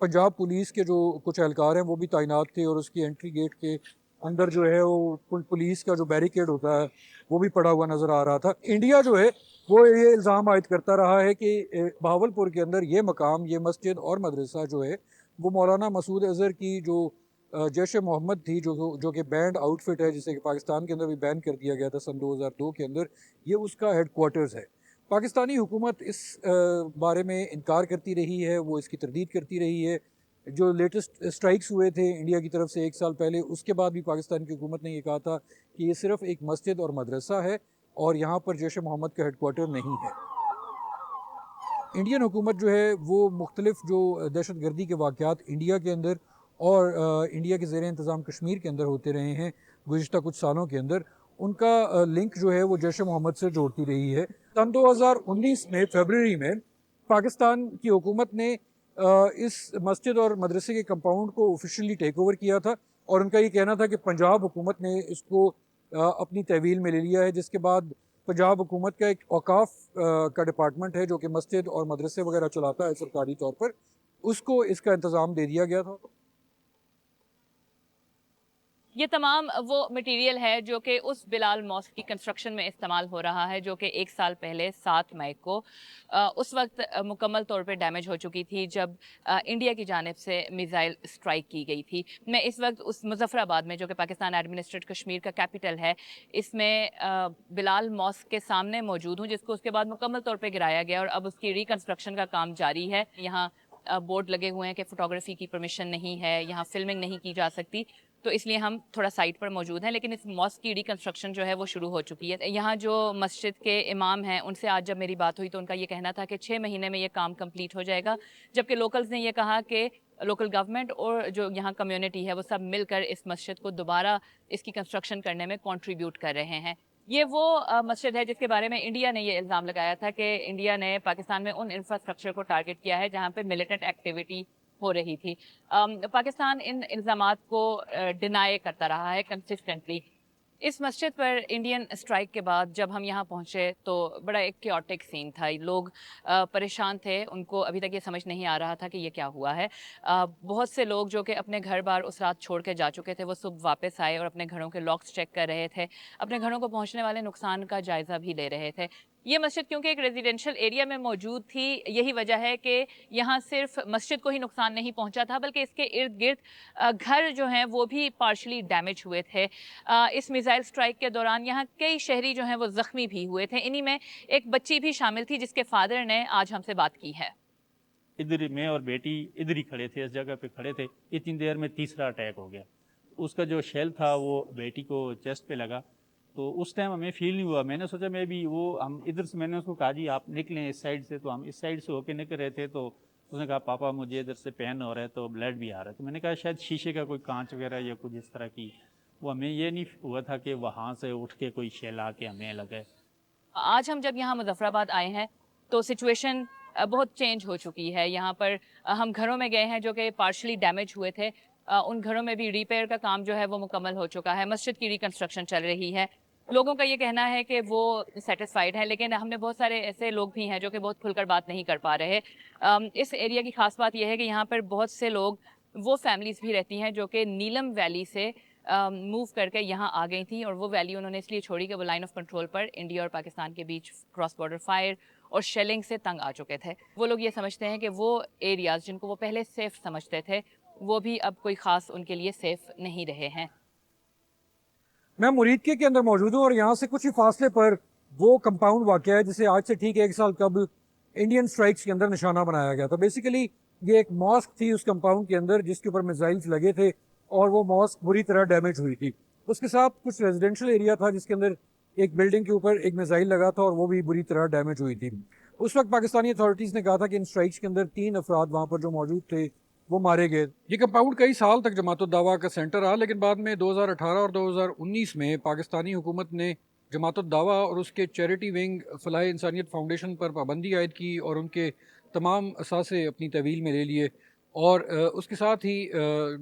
پنجاب پولیس کے جو کچھ اہلکار ہیں وہ بھی تعینات تھے، اور اس کی انٹری گیٹ کے اندر جو ہے وہ پولیس کا جو بیریکیڈ ہوتا ہے وہ بھی پڑا ہوا نظر آ رہا تھا۔ انڈیا جو ہے وہ یہ الزام عائد کرتا رہا ہے کہ بہاولپور کے اندر یہ مقام، یہ مسجد اور مدرسہ جو ہے وہ مولانا مسعود اظہر کی جو جیش محمد تھی، جو کہ بینڈ آؤٹ فٹ ہے، جسے کہ پاکستان کے اندر بھی بین کر دیا گیا تھا سن 2002 کے اندر، یہ اس کا ہیڈ کوارٹرز ہے۔ پاکستانی حکومت اس بارے میں انکار کرتی رہی ہے، وہ اس کی تردید کرتی رہی ہے۔ جو لیٹسٹ اسٹرائکس ہوئے تھے انڈیا کی طرف سے 1 سال پہلے، اس کے بعد بھی پاکستان کی حکومت نے یہ کہا تھا کہ یہ صرف ایک مسجد اور مدرسہ ہے اور یہاں پر جیش محمد کا ہیڈ کوارٹر نہیں ہے۔ انڈین حکومت جو ہے وہ مختلف جو دہشت گردی کے واقعات انڈیا کے اندر اور انڈیا کے زیر انتظام کشمیر کے اندر ہوتے رہے ہیں گزشتہ کچھ سالوں کے اندر، ان کا لنک جو ہے وہ جیش محمد سے جوڑتی رہی ہے۔ سن 2019 میں فیبروری میں پاکستان کی حکومت نے اس مسجد اور مدرسے کے کمپاؤنڈ کو آفیشلی ٹیک اوور کیا تھا، اور ان کا یہ کہنا تھا کہ پنجاب حکومت نے اس کو اپنی تحویل میں لے لیا ہے، جس کے بعد پنجاب حکومت کا ایک اوقاف کا ڈپارٹمنٹ ہے جو کہ مسجد اور مدرسے وغیرہ چلاتا ہے سرکاری طور پر، اس کو اس کا انتظام دے دیا گیا تھا۔ یہ تمام وہ مٹیریل ہے جو کہ اس بلال ماسک کی کنسٹرکشن میں استعمال ہو رہا ہے، جو کہ 1 سال پہلے 7 مئی کو اس وقت مکمل طور پہ ڈیمیج ہو چکی تھی جب انڈیا کی جانب سے میزائل اسٹرائک کی گئی تھی۔ میں اس وقت اس مظفر آباد میں، جو کہ پاکستان ایڈمنسٹریٹ کشمیر کا کیپٹل ہے، اس میں بلال ماسک کے سامنے موجود ہوں، جس کو اس کے بعد مکمل طور پہ گرایا گیا اور اب اس کی ریکنسٹرکشن کا کام جاری ہے۔ یہاں بورڈ لگے ہوئے ہیں کہ فوٹوگرافی کی پرمیشن نہیں ہے، یہاں فلمنگ نہیں کی جا سکتی، تو اس لیے ہم تھوڑا سائٹ پر موجود ہیں، لیکن اس ماسک کی ریکنسٹرکشن جو ہے وہ شروع ہو چکی ہے۔ یہاں جو مسجد کے امام ہیں ان سے آج جب میری بات ہوئی تو ان کا یہ کہنا تھا کہ 6 مہینے میں یہ کام کمپلیٹ ہو جائے گا، جبکہ لوکلز نے یہ کہا کہ لوکل گورنمنٹ اور جو یہاں کمیونٹی ہے وہ سب مل کر اس مسجد کو دوبارہ اس کی کنسٹرکشن کرنے میں کنٹریبیوٹ کر رہے ہیں۔ یہ وہ مسجد ہے جس کے بارے میں انڈیا نے یہ الزام لگایا تھا کہ انڈیا نے پاکستان میں ان انفراسٹرکچر کو ٹارگٹ کیا ہے جہاں پہ ملیٹنٹ ایکٹیویٹی ہو رہی تھی۔ پاکستان ان الزامات کو ڈینائی کرتا رہا ہے کنسسٹنٹلی۔ اس مسجد پر انڈین اسٹرائک کے بعد جب ہم یہاں پہنچے تو بڑا ایک کیوٹک سین تھا، لوگ پریشان تھے، ان کو ابھی تک یہ سمجھ نہیں آ رہا تھا کہ یہ کیا ہوا ہے۔ بہت سے لوگ جو کہ اپنے گھر بار اس رات چھوڑ کے جا چکے تھے وہ صبح واپس آئے اور اپنے گھروں کے لاکس چیک کر رہے تھے، اپنے گھروں کو پہنچنے والے نقصان کا جائزہ بھی لے رہے تھے۔ یہ مسجد کیونکہ ایک ریزیڈینشل ایریا میں موجود تھی، یہی وجہ ہے کہ یہاں صرف مسجد کو ہی نقصان نہیں پہنچا تھا بلکہ اس کے ارد گرد گھر جو ہیں وہ بھی پارشلی ڈیمیج ہوئے تھے۔ اس میزائل اسٹرائک کے دوران یہاں کئی شہری جو ہیں وہ زخمی بھی ہوئے تھے، انہی میں ایک بچی بھی شامل تھی جس کے فادر نے آج ہم سے بات کی ہے۔ ادھر میں اور بیٹی ادھر ہی کھڑے تھے، اس جگہ پہ کھڑے تھے، اتنی دیر میں تیسرا اٹیک ہو گیا۔ اس کا جو شیل تھا وہ بیٹی کو چیسٹ پہ لگا، تو اس ٹائم ہمیں فیل نہیں ہوا، میں نے سوچا میں بھی ہم ادھر سے، میں نے اس کو کہا جی آپ نکلیں اس سائڈ سے، تو ہم اس سائڈ سے ہو کے نکل رہے تھے، تو اس نے کہا پاپا مجھے ادھر سے پین ہو رہا ہے تو بلڈ بھی آ رہا ہے، تو میں نے کہا شاید شیشے کا کوئی کانچ وغیرہ یا کچھ اس طرح کی، وہ ہمیں یہ نہیں ہوا تھا کہ وہاں سے اٹھ کے کوئی شیل آ کے ہمیں لگے۔ آج ہم جب یہاں مظفر آباد آئے ہیں تو سچویشن بہت چینج ہو چکی ہے. یہاں پر ہم گھروں میں گئے ہیں جو کہ پارشلی ڈیمیج ہوئے تھے, ان گھروں میں بھی ریپیئر کا کام جو ہے وہ مکمل ہو چکا ہے. مسجد کی ریکنسٹرکشن چل رہی ہے. لوگوں کا یہ کہنا ہے کہ وہ سیٹسفائیڈ ہیں, لیکن ہم نے بہت سارے ایسے لوگ بھی ہیں جو کہ بہت کھل کر بات نہیں کر پا رہے. اس ایریا کی خاص بات یہ ہے کہ یہاں پر بہت سے لوگ, وہ فیملیز بھی رہتی ہیں جو کہ نیلم ویلی سے موو کر کے یہاں آ گئی تھیں, اور وہ ویلی انہوں نے اس لیے چھوڑی کہ وہ line of control per India اور پاکستان کے بیچ کراس بارڈر فائر اور شیلنگ سے تنگ آ چکے تھے. وہ لوگ یہ سمجھتے ہیں کہ وہ ایریاز جن کو وہ پہلے سیف سمجھتے تھے, وہ بھی اب کوئی خاص ان کے لیے سیف نہیں رہے ہیں. میں مریدکے کے اندر موجود ہوں, اور یہاں سے کچھ ہی فاصلے پر وہ کمپاؤنڈ واقع ہے جسے آج سے ٹھیک 1 سال قبل انڈین اسٹرائکس کے اندر نشانہ بنایا گیا تھا. بیسیکلی یہ ایک ماسک تھی اس کمپاؤنڈ کے اندر جس کے اوپر میزائلز لگے تھے, اور وہ ماسک بری طرح ڈیمیج ہوئی تھی. اس کے ساتھ کچھ ریزیڈینشل ایریا تھا جس کے اندر ایک بلڈنگ کے اوپر ایک میزائل لگا تھا, اور وہ بھی بری طرح ڈیمیج ہوئی تھی. اس وقت پاکستانی اتھارٹیز نے کہا تھا کہ ان اسٹرائکس کے اندر 3 افراد وہاں پر جو موجود تھے وہ مارے گئے. یہ کمپاؤنڈ کئی سال تک جماعت الدعویٰ کا سینٹر رہا, لیکن بعد میں 2018 اور 2019 میں پاکستانی حکومت نے جماعت الدعویٰ اور اس کے چیریٹی ونگ فلاح انسانیت فاؤنڈیشن پر پابندی عائد کی, اور ان کے تمام اثاثے اپنی تحویل میں لے لیے, اور اس کے ساتھ ہی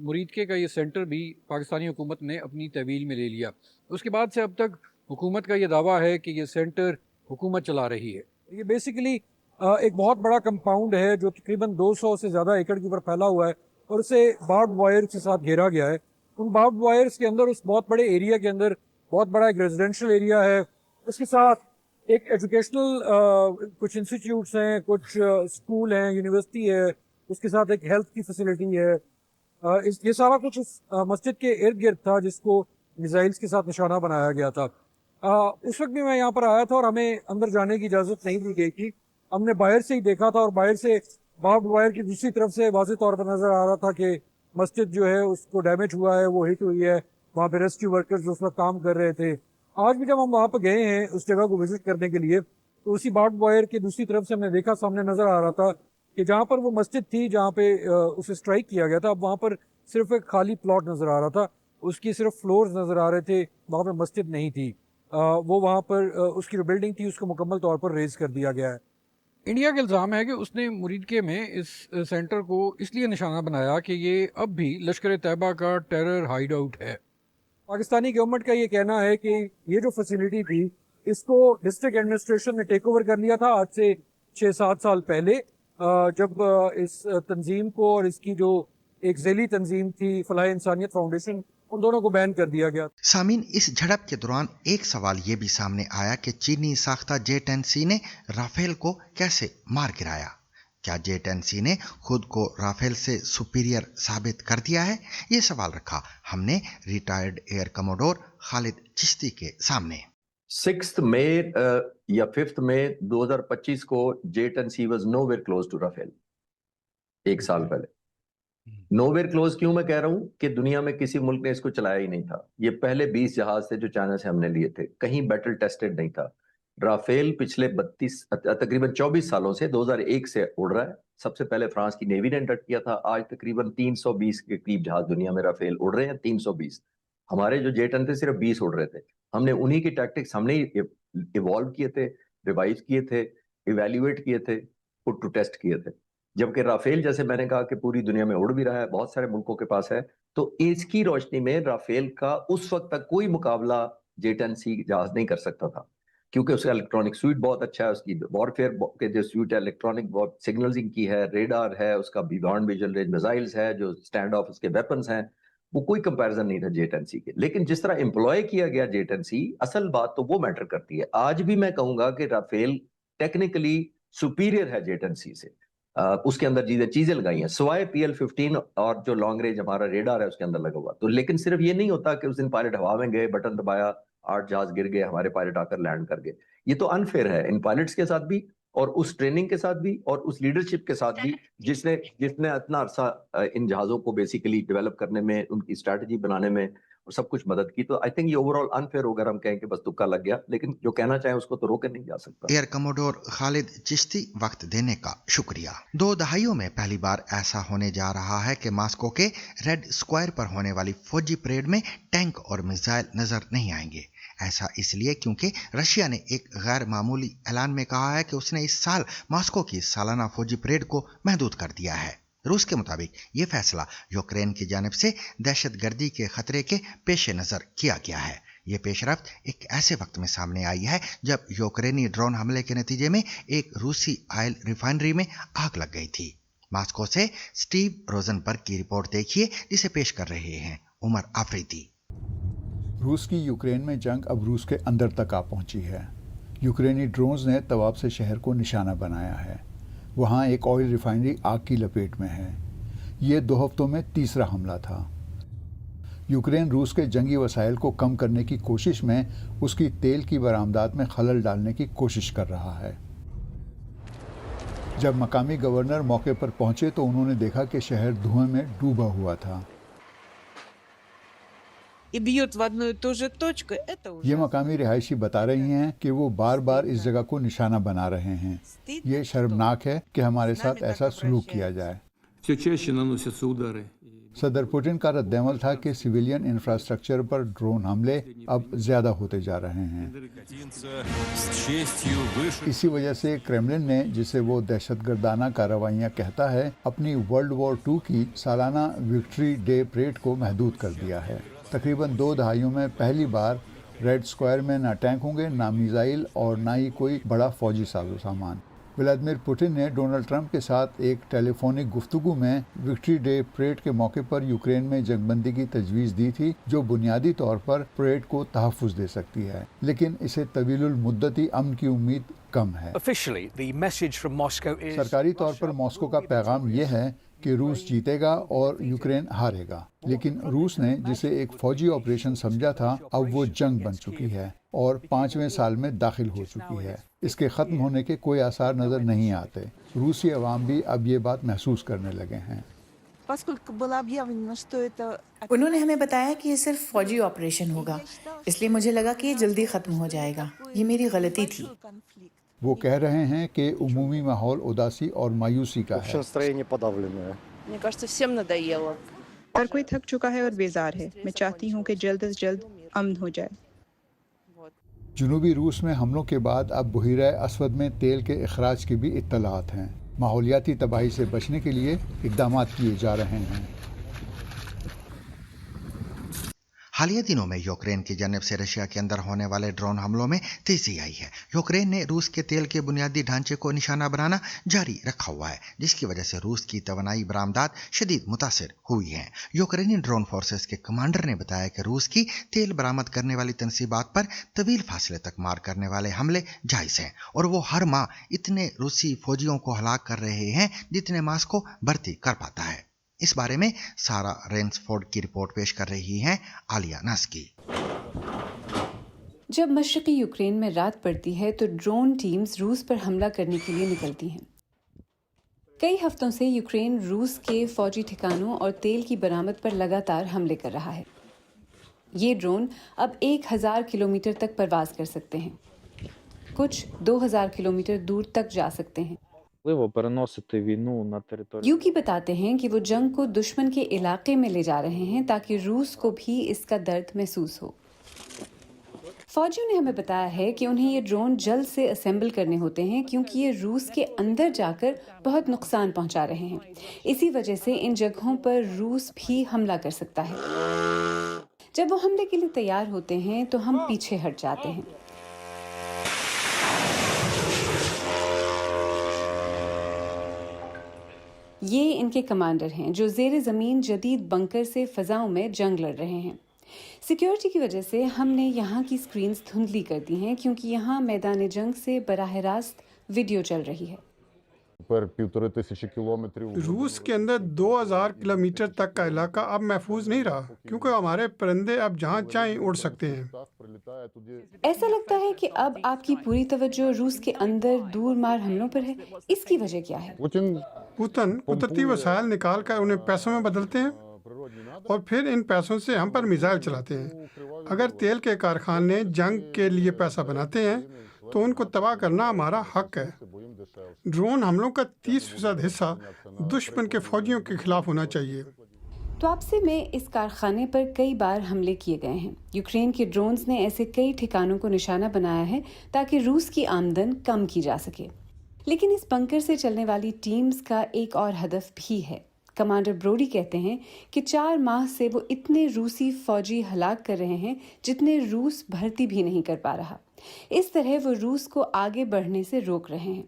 مریدکے کا یہ سینٹر بھی پاکستانی حکومت نے اپنی تحویل میں لے لیا. اس کے بعد سے اب تک حکومت کا یہ دعویٰ ہے کہ یہ سینٹر حکومت چلا رہی ہے. یہ بیسیکلی ایک بہت بڑا کمپاؤنڈ ہے جو تقریباً 200 سے زیادہ ایکڑ کے اوپر پھیلا ہوا ہے, اور اسے باربڈ وائر کے ساتھ گھیرا گیا ہے. ان باربڈ وائرس کے اندر, اس بہت بڑے ایریا کے اندر, بہت بڑا ایک ریزیڈینشل ایریا ہے. اس کے ساتھ ایک ایجوکیشنل کچھ انسٹیٹیوٹس ہیں, کچھ اسکول ہیں, یونیورسٹی ہے, اس کے ساتھ ایک ہیلتھ کی فیسلٹی ہے. یہ سارا کچھ اس مسجد کے ارد گرد تھا جس کو میزائلز کے ساتھ نشانہ بنایا گیا تھا. اس وقت بھی میں یہاں پر آیا تھا اور ہمیں اندر جانے کی اجازت نہیں دی گئی تھی. ہم نے باہر سے ہی دیکھا تھا, اور باہر سے باربڈ وائر کی دوسری طرف سے واضح طور پر نظر آ رہا تھا کہ مسجد جو ہے اس کو ڈیمیج ہوا ہے, وہ ہٹ ہوئی ہے. وہاں پہ ریسکیو ورکرز اس وقت کام کر رہے تھے. آج بھی جب ہم وہاں پہ گئے ہیں اس جگہ کو وزٹ کرنے کے لیے, تو اسی باربڈ وائر کی دوسری طرف سے ہم نے دیکھا, سامنے نظر آ رہا تھا کہ جہاں پر وہ مسجد تھی جہاں پہ اسے اسٹرائک کیا گیا تھا, اب وہاں پر صرف ایک خالی پلاٹ نظر آ رہا تھا. اس کی صرف فلورز نظر آ رہے تھے, وہاں پہ مسجد نہیں تھی. وہ وہاں پر اس کی جو بلڈنگ تھی اس کو مکمل طور پر ریز کر دیا گیا ہے. انڈیا کا الزام ہے کہ اس نے مریدکے میں اس سینٹر کو اس لیے نشانہ بنایا کہ یہ اب بھی لشکر طیبہ کا ٹیرر ہائیڈ آؤٹ ہے. پاکستانی گورنمنٹ کا یہ کہنا ہے کہ یہ جو فیسلٹی تھی اس کو ڈسٹرکٹ ایڈمنسٹریشن نے ٹیک اوور کر لیا تھا آج سے 6-7 سال پہلے, جب اس تنظیم کو اور اس کی جو ایک ذیلی تنظیم تھی فلاح انسانیت فاؤنڈیشن, ان دونوں کو بین کر دیا گیا. سامعین, اس جھڑپ کے دوران ایک سوال یہ بھی سامنے آیا کہ چینی ساختہ J-10C نے رافیل کو کیسے مار گرایا. کیا J-10C نے خود کو رافیل سے سپیریئر ثابت کر دیا ہے؟ یہ سوال رکھا ہم نے ریٹائرڈ ایئر کموڈور خالد چشتی کے سامنے. 6 مئی یا 5 مئی 2025 کو J-10C was nowhere close to Rafale. 1 سال پہلے. نوویئر کلوز کیوں میں کہہ رہا ہوں کہ دنیا میں کسی ملک نے اس کو چلایا ہی نہیں تھا. یہ پہلے 20 جہاز تھے جو چائنا سے ہم نے لیے تھے, کہیں بیٹل ٹیسٹڈ نہیں تھا. رافیل پچھلے تقریباً 24 سالوں سے 2001 سے اڑ رہا ہے. سب سے پہلے فرانس کی نیوی نے انڈکٹ کیا تھا. آج تقریباً 320 کے قریب جہاز دنیا میں رافیل اڑ رہے ہیں. 320. ہمارے جو J-10 تھے صرف 20 اڑ رہے تھے. ہم نے انہی کی ٹیکٹکس ہم نے ایوالو کیے تھے, ریوائز کیے تھے, ایویلیویٹ کیے تھے, پٹ ٹو ٹیسٹ کیے تھے. جبکہ رافیل جیسے میں نے کہا کہ پوری دنیا میں اڑ بھی رہا ہے, بہت سارے ملکوں کے پاس ہے, تو اس کی روشنی میں رافیل کا اس وقت تک کوئی مقابلہ J-10C جہاز نہیں کر سکتا تھا, کیونکہ اس کا الیکٹرانک سویٹ بہت اچھا ہے, اس کی وارفیئر کے جو سویٹ ہے الیکٹرانک سگنلزنگ کی ہے, ریڈار ہے, اس کا بیونڈ ویژن رینج میزائلز ہے, جو سٹینڈ آف اس کے ویپنز ہیں, وہ کوئی کمپیریزن نہیں تھا J-10C کے. لیکن جس طرح امپلوائے کیا گیا J-10C, اصل بات تو وہ میٹر کرتی ہے. آج بھی میں کہوں گا کہ رافیل ٹیکنیکلی سپیریئر ہے J-10C سے. اس کے اندر چیزیں لگائی ہیں سوائے PL-15 اور جو لانگ رینج ہمارا ریڈار ہے اس کے اندر لگا ہوا. تو لیکن صرف یہ نہیں ہوتا کہ اس دن پائلٹ ہوا میں گئے, بٹن دبایا, 8 جہاز گر گئے, ہمارے پائلٹ آ کر لینڈ کر گئے. یہ تو انفیئر ہے ان پائلٹس کے ساتھ بھی, اور اس ٹریننگ کے ساتھ بھی, اور اس لیڈرشپ کے ساتھ بھی جس نے اتنا عرصہ ان جہازوں کو بیسیکلی ڈیولپ کرنے میں, ان کی اسٹریٹجی بنانے میں اور سب کچھ مدد کی. تو آئی تھنک یہ اوور آل انفیئر ہوگا ہم کہیں کہ بس تکا لگ گیا, لیکن جو کہنا چاہیں اس کو تو روکے نہیں جا سکتا. ایئر کموڈور خالد چشتی, وقت دینے کا شکریہ. 2 دہائیوں میں پہلی بار ایسا ہونے جا رہا ہے کہ ماسکو کے ریڈ اسکوائر پر ہونے والی فوجی پریڈ میں ٹینک اور میزائل نظر نہیں آئیں گے. ऐसा इसलिए क्योंकि रशिया ने एक गैर मामूली ऐलान में कहा है कि उसने इस साल मॉस्को की सालाना फौजी परेड को महदूद कर दिया है। रूस के मुताबिक ये फैसला यूक्रेन की जानिब से दहशतगर्दी के खतरे के पेश नज़र किया गया है। ये पेशरफ्त एक ऐसे वक्त में सामने आई है जब यूक्रेनी ड्रोन हमले के नतीजे में एक रूसी ऑयल रिफाइनरी में आग लग गई थी। मॉस्को से स्टीव रोजनबर्ग की रिपोर्ट देखिए, जिसे पेश कर रहे हैं उमर आफरीदी। रूस की यूक्रेन में जंग अब रूस के अंदर तक आ पहुंची है। यूक्रेनी ड्रोन्स ने तवाब से शहर को निशाना बनाया है। वहां एक ऑयल रिफाइनरी आग की लपेट में है। ये 2 हफ्तों में तीसरा हमला था। यूक्रेन रूस के जंगी वसाइल को कम करने की कोशिश में उसकी तेल की बरामदात में खलल डालने की कोशिश कर रहा है। जब मकामी गवर्नर मौके पर पहुंचे तो उन्होंने देखा कि शहर धुएं में डूबा हुआ था। ये मकामी रिहायशी बता रही हैं कि वो बार बार इस जगह को निशाना बना रहे हैं। ये शर्मनाक है कि हमारे साथ ऐसा सलूक किया जाए। सदर पुतिन का रद्देमल था कि सिविलियन इंफ्रास्ट्रक्चर पर ड्रोन हमले अब ज्यादा होते जा रहे हैं। इसी वजह से क्रेमलिन ने, जिसे वो दहशतगर्दाना कार्रवाइयाँ कहता है, अपनी वर्ल्ड वॉर 2 की सालाना विक्ट्री डे परेड को महदूद कर दिया है। तकरीबन 2 दहाइयों में पहली बार रेड स्क्वायर में ना टैंक होंगे, ना मिसाइल और ना ही कोई बड़ा फौजी साजो सामान। व्लादिमीर पुतिन ने डोनाल्ड ट्रंप के साथ एक टेलीफोनिक गुफ्तगू में विक्ट्री डे परेड के मौके पर यूक्रेन में जंगबंदी की तजवीज़ दी थी, जो बुनियादी तौर पर परेड को तहफ़्फ़ुज़ दे सकती है, लेकिन इसे तवीलुल मुद्दती अमन की उम्मीद कम है। सरकारी तौर पर मॉस्को का पैगाम यह है कि रूस जीतेगा और यूक्रेन हारेगा, लेकिन रूस ने जिसे एक फौजी ऑपरेशन समझा था, अब वो जंग बन चुकी है और 5वें साल में दाखिल हो चुकी है। इसके ख़त्म होने के कोई आसार नज़र नहीं आते। रूसी अवाम भी अब ये बात महसूस करने लगे हैं। उन्होंने हमें बताया कि ये सिर्फ फौजी ऑपरेशन होगा, इसलिए मुझे लगा कि ये जल्दी ख़त्म हो जाएगा। ये मेरी गलती थी। वो कह रहे हैं कि उमूमी माहौल उदासी और मायूसी का है। हर कोई थक चुका है और बेजार है। मैं चाहती हूँ कि जल्द से जल्द अमन हो जाए। जनूबी रूस में हमलों के बाद अब बहीरा असवद में तेल के अखराज की भी इत्तलात हैं। माहौलियाती तबाही से बचने के लिए इक़दाम किए जा रहे हैं। हालिया दिनों में यूक्रेन की जानिब से रशिया के अंदर होने वाले ड्रोन हमलों में तेजी आई है। यूक्रेन ने रूस के तेल के बुनियादी ढांचे को निशाना बनाना जारी रखा हुआ है, जिसकी वजह से रूस की तवानाई बरामदात शदीद मुतासिर हुई हैं। यूक्रेनी ड्रोन फोर्सेस के कमांडर ने बताया कि रूस की तेल बरामद करने वाली तनसीबात पर तवील फासले तक मार करने वाले हमले जायज़ हैं और वो हर माह इतने रूसी फौजियों को हलाक कर रहे हैं जितने मॉस्को भर्ती कर पाता है। इस बारे में सारा रेंसफोर्ड की रिपोर्ट पेश कर रही हैं आलिया नास्की। जब मशरक़ी यूक्रेन में रात पड़ती है तो ड्रोन टीम्स रूस पर हमला करने के लिए निकलती हैं। कई हफ्तों से यूक्रेन रूस के फौजी ठिकानों और तेल की बरामद पर लगातार हमले कर रहा है। ये ड्रोन अब 1000 किलोमीटर तक परवाज कर सकते हैं, कुछ 2000 किलोमीटर दूर तक जा सकते हैं। यूकी बताते हैं कि वो जंग को दुश्मन के इलाके में ले जा रहे हैं ताकि रूस को भी इसका दर्द महसूस हो। फौजियों ने हमें बताया है कि उन्हें ये ड्रोन जल्द से असेंबल करने होते हैं क्योंकि ये रूस के अंदर जाकर बहुत नुकसान पहुंचा रहे हैं। इसी वजह से इन जगहों पर रूस भी हमला कर सकता है। जब वो हमले के लिए तैयार होते हैं तो हम पीछे हट जाते हैं। ये इनके कमांडर हैं जो ज़ेरे ज़मीन जदीद बंकर से फ़ज़ाओं में जंग लड़ रहे हैं। सिक्योरिटी की वजह से हमने यहाँ की स्क्रीन्स धुंधली कर दी हैं क्योंकि यहाँ मैदान जंग से बराह रास्त वीडियो चल रही है। रूस के अंदर 2000 किलोमीटर तक का इलाका अब महफूज नहीं रहा क्योंकि हमारे परिंदे अब जहाँ चाहें उड़ सकते हैं। ऐसा लगता है कि अब आपकी पूरी तवज्जो रूस के अंदर दूर मार हमलों पर है। इसकी वजह क्या है? पुतिन कुदरती वसाइल निकाल कर उन्हें पैसों में बदलते हैं और फिर इन पैसों से हम पर मिसाइल चलाते हैं। अगर तेल के कारखाने जंग के लिए पैसा बनाते हैं तो उनको तबाह करना हमारा हक है। ड्रोन हमलों का 30% हिस्सा दुश्मन के फौजियों के खिलाफ होना चाहिए। तो आपसे में इस कारखाने पर कई बार हमले किए गए हैं। यूक्रेन के ड्रोन्स ने ऐसे कई ठिकानों को निशाना बनाया है ताकि रूस की आमदन कम की जा सके। लेकिन इस बंकर से चलने वाली टीम्स का एक और हदफ भी है। कमांडर ब्रोडी कहते हैं कि 4 माह से वो इतने रूसी फौजी हलाक कर रहे हैं जितने रूस भर्ती भी नहीं कर पा रहा। इस तरह वो रूस को आगे बढ़ने से रोक रहे हैं।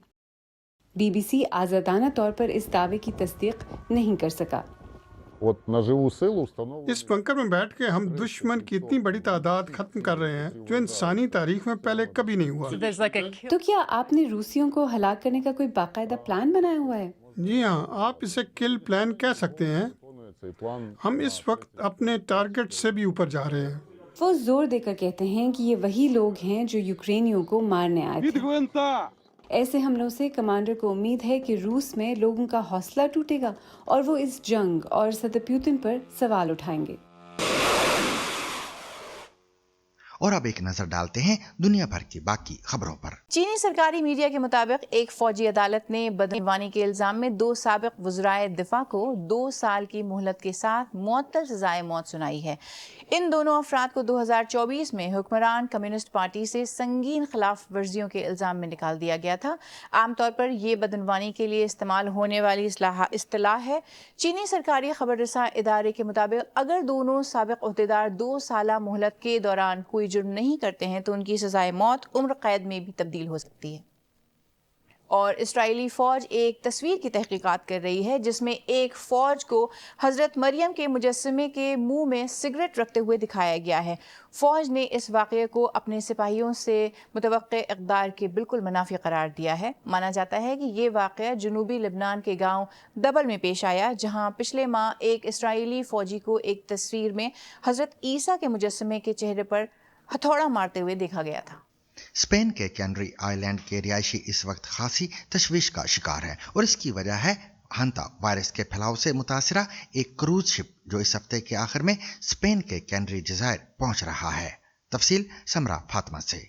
BBC आज़ादाना तौर पर इस दावे की तस्दीक नहीं कर सका। इस बंकर में बैठ के हम दुश्मन की इतनी बड़ी तादाद खत्म कर रहे हैं जो इंसानी तारीख में पहले कभी नहीं हुआ। तो क्या आपने रूसियों को हलाक करने का कोई बाकायदा प्लान बनाया हुआ है? जी हाँ, आप इसे किल प्लान कह सकते हैं। हम इस वक्त अपने टारगेट से भी ऊपर जा रहे हैं। वो जोर देकर कहते हैं कि ये वही लोग हैं जो यूक्रेनियों को मारने आए थे। ऐसे हमलों से कमांडर को उम्मीद है कि रूस में लोगों का हौसला टूटेगा और वो इस जंग और सदर पुतिन पर सवाल उठाएंगे। और अब एक नजर डालते हैं दुनिया भर की बाकी खबरों पर। चीनी सरकारी मीडिया के मुताबिक एक फौजी अदालत ने बदनवानी के इल्जाम में 2 साबिक वज़राए दिफा को 2 साल की मोहलत के साथ मुअत्तल सजाए मौत सुनाई है। इन दोनों अफराद को 2024 में हुक्मरान कम्युनिस्ट पार्टी से संगीन खिलाफ वर्जियों के इल्जाम में निकाल दिया गया था। आमतौर पर ये बदनवानी के लिए इस्तेमाल होने वाली इस्तिलाह है। चीनी सरकारी खबर रसा इदारे के मुताबिक अगर दोनों साबिक ओहदेदार 2 साल मोहलत के दौरान कोई जुर्म नहीं करते हैं तो उनकी सजाए मौत उम्र कैद में भी तब्दील हो सकती है। और इस्राएली फ़ौज एक तस्वीर की तहकीकात कर रही है जिसमें एक फ़ौज को हज़रत मरियम के मुजस्समे के मुंह में सिगरेट रखते हुए दिखाया गया है। फ़ौज ने इस वाक़ये को अपने सिपाहियों से मुतवक्के इक़दार के बिल्कुल मुनाफी करार दिया है। माना जाता है कि ये वाक़या जनूबी लेबनान के गांव दबल में पेश आया, जहां पिछले माह एक इस्राएली फ़ौजी को एक तस्वीर में हज़रत ईसा के मुजस्समे के चेहरे पर हथौड़ा मारते हुए देखा गया था। स्पेन के कैनरी आइलैंड के रिहायशी इस वक्त खासी तशवीश का शिकार है और इसकी वजह है हंता वायरस के फैलाव से मुतासिरा एक क्रूज शिप जो इस हफ्ते के आखिर में स्पेन के कैनरी जज़ायर पहुंच रहा है। तफसील समरा फातिमा से।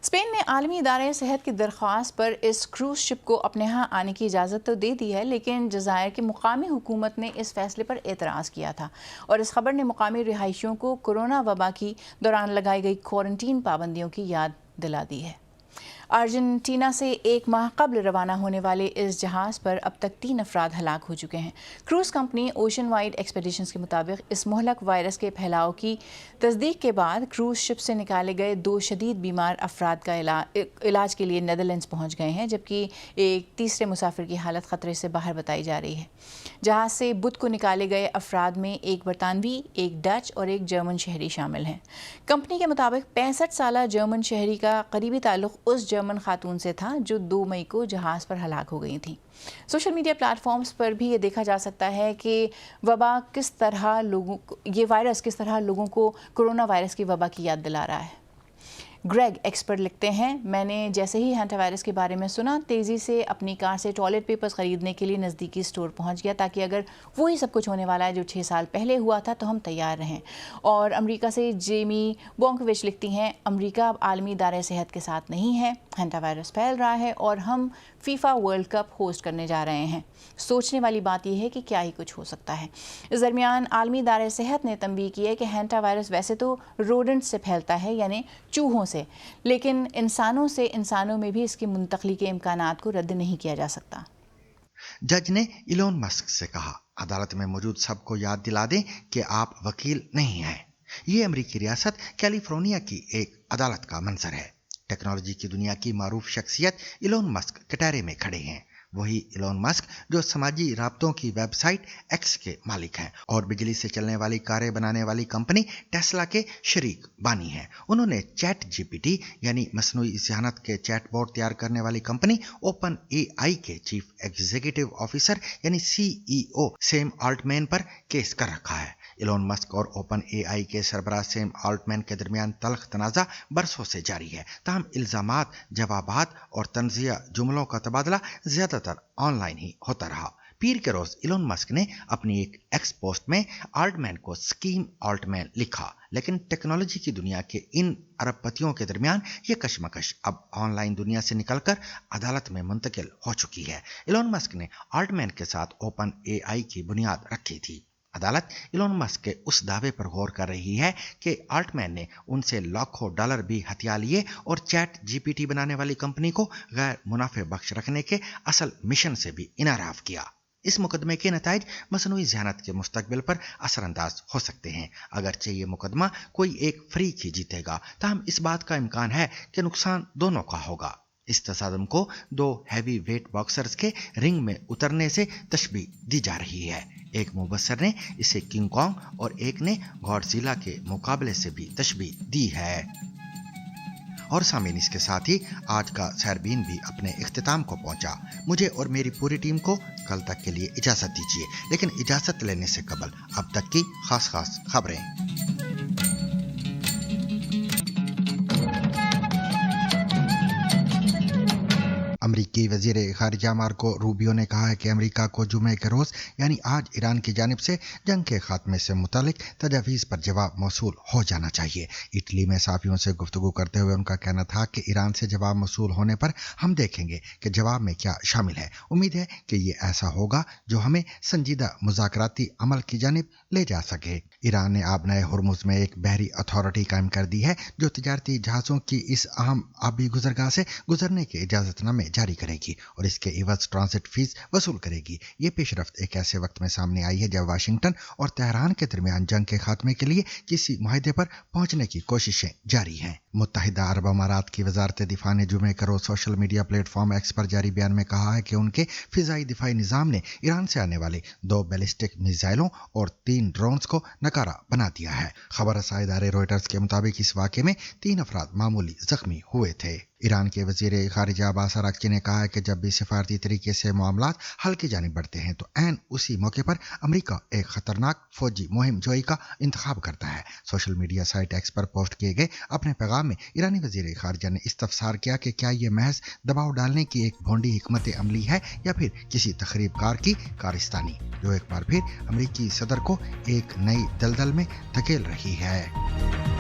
स्पेन ने आलमी इदारे सेहत की दरख्वास्त पर इस क्रूज शिप को अपने यहाँ आने की इजाज़त तो दे दी है, लेकिन जज़ायर की मुकामी हुकूमत ने इस फैसले पर एतराज़ किया था और इस खबर ने मुकामी रिहायशियों को कोरोना वबा की दौरान लगाई गई क्वारंटीन पाबंदियों की याद दिला दी है। अर्जेंटीना से 1 माह कबल रवाना होने वाले इस जहाज़ पर अब तक 3 अफराद हलाक हो चुके हैं। Cruise company Oceanwide Expeditions के मुताबिक इस मुहलक वायरस के फैलाव की तस्दीक के बाद क्रूज़ शिप से निकाले गए 2 शदीद बीमार अफराद का इलाज के लिए नेदरलैंड्स पहुंच गए हैं, जबकि एक तीसरे मुसाफिर की हालत ख़तरे से बाहर बताई जा रही है। जहाज़ से बुध को निकाले गए अफराद में एक बरतानवी, एक डच और एक जर्मन शहरी शामिल हैं। कंपनी के मुताबिक 65 साला जर्मन शहरी का करीबी ताल्लुक़ उस जर्मन खातून से था जो 2 मई को जहाज़ पर हलाक हो गई थी। सोशल मीडिया प्लेटफॉर्म्स पर भी ये देखा जा सकता है कि ये वायरस किस तरह लोगों को कोरोना वायरस की वबा की याद दिला रहा है। ग्रेग एक्सपर्ट लिखते हैं, मैंने जैसे ही हैंटा वायरस के बारे में सुना तेज़ी से अपनी कार से टॉयलेट पेपर्स ख़रीदने के लिए नज़दीकी स्टोर पहुंच गया ताकि अगर वही सब कुछ होने वाला है जो 6 साल पहले हुआ था तो हम तैयार रहें। और अमेरिका से जेमी बोंकविच लिखती हैं, अमेरिका अब आलमी इदारे सेहत के साथ नहीं है, हैंटा वायरस फैल रहा है और हम फीफा वर्ल्ड कप होस्ट करने जा रहे हैं। सोचने वाली बात यह है कि क्या ही कुछ हो सकता है। इस दरमियान आलमी इदारे सेहत ने तंबीह की है कि हैंटा वायरस वैसे तो रोडेंट से फैलता है यानी चूहों से, लेकिन इंसानों से इंसानों में भी इसकी मुंतकली के इम्कानात को रद्द नहीं किया जा सकता। जज ने इलोन मस्क से कहा, अदालत में मौजूद सबको याद दिला दें कि आप वकील नहीं हैं। ये अमेरिकी रियासत कैलिफोर्निया की एक अदालत का मंजर है। टेक्नोलॉजी की दुनिया की मारूफ शख्सियत इलोन मस्क कटारे में खड़े हैं। वही इलोन मस्क जो समाजी राब्तों की वेबसाइट एक्स के मालिक हैं और बिजली से चलने वाली कारें बनाने वाली कंपनी टेस्ला के शरीक बानी हैं। उन्होंने चैट जीपीटी यानी मसनूई ज़हानत के चैटबॉट तैयार करने वाली कंपनी ओपन एआई के चीफ एग्जीक्यूटिव ऑफिसर यानी सीईओ सैम ऑल्टमैन पर केस कर रखा है। इलोन मस्क और ओपन एआई के सरबराह सैम ऑल्टमैन के दरमियान तल्ख तनाज़ा बरसों से जारी है। ताहम इल्ज़ामात, जवाबात और तंज़िया जुमलों का तबादला ज़्यादातर ऑनलाइन ही होता रहा। पीर के रोज़ इलोन मस्क ने अपनी एक एक्स पोस्ट में ऑल्टमैन को स्कीम ऑल्टमैन लिखा, लेकिन टेक्नोलॉजी की दुनिया के इन अरबपतियों के दरमियान ये कशमकश अब ऑनलाइन दुनिया से निकलकर अदालत में मुंतकिल हो चुकी है। इलोन मस्क ने ऑल्टमैन के साथ ओपन एआई की बुनियाद रखी थी। अदालत इलॉन मस्क के उस दावे पर गौर कर रही है कि आल्टमैन ने उनसे लाखों डॉलर भी हथिया लिए और चैट जीपीटी बनाने वाली कंपनी को गैर मुनाफे बख्श रखने के असल मिशन से भी इनराफ किया। इस मुकदमे के नताइज मसनूई ज़ियानत के मुस्तकबिल पर असरअंदाज हो सकते हैं। अगरचे ये मुकदमा कोई एक फरीक ही जीतेगा, ताहम इस बात का इम्कान है कि नुकसान दोनों का होगा। इस तसादम को दो हैवी वेट बॉक्सर्स के रिंग में उतरने से तशबीह दी जा रही है। एक मुबस्सर ने इसे किंग कॉन्ग और एक ने गॉडजिला के मुकाबले से भी तशबीह दी है। और सामीन, इसके साथ ही आज का सैरबीन भी अपने इख्तिताम को पहुंचा। मुझे और मेरी पूरी टीम को कल तक के लिए इजाजत दीजिए, लेकिन इजाजत लेने से कबल अब तक की खास खबरें। अमरीकी वजीर खारिजा मार्को रूबियो ने कहा है कि अमरीका को जुमे के रोज़ यानी आज ईरान की जानिब से जंग के खात्मे से मुतालिक तजावीज़ पर जवाब मौसूल हो जाना चाहिए। इटली में सहाफ़ियों से गुफ्तगू करते हुए उनका कहना था कि ईरान से जवाब मौसूल होने पर हम देखेंगे कि जवाब में क्या शामिल है। उम्मीद है कि ये ऐसा होगा जो हमें संजीदा मुज़ाकराती अमल की जानिब ले जा सके। ईरान ने आबनाए हुर्मुज़ में एक बहरी अथॉरिटी कायम कर दी है जो तिजारती जहाज़ों की इस अहम आबी गुजरगाह से गुजरने के इजाज़तनामे जारी करेगी और इसके इवज़ ट्रांसिट फीस वसूल करेगी। ये पेशरफ्त एक ऐसे वक्त में सामने आई है जब वाशिंगटन और तेहरान के दरमियान जंग के खात्मे के लिए किसी मुआहदे पर पहुंचने की कोशिशें जारी हैं। मुत्तहिदा अरब अमारात की वजारत दिफा ने जुमे को रोज़ सोशल मीडिया प्लेटफॉर्म एक्स पर जारी बयान में कहा है कि उनके फिजाई दिफाई निज़ाम ने ईरान से आने वाले 2 बैलिस्टिक मिसाइलों और 3 ड्रोन्स को नकारा बना दिया है। खबर रसाई इदारे रॉयटर्स के मुताबिक इस वाक़े में 3 अफराद मामूली जख्मी हुए थे। ईरान के वजीर खारिजा अब्बास अराक्ची ने कहा है कि जब भी सिफारती तरीके से मामलात हल की जानिब बढ़ते हैं तो ऐन उसी मौके पर अमरीका एक खतरनाक फौजी मुहिम जोई का इंतखाब करता है। सोशल मीडिया साइट एक्स पर पोस्ट किए गए अपने पैगाम में ईरानी वजीर खारिजा ने इस्तफसार किया कि क्या ये महज दबाव डालने की एक भोंडी हिकमत अमली है या फिर किसी तखरीबकार की कारिस्तानी जो एक बार फिर अमरीकी सदर को एक नई दलदल में धकेल रही है।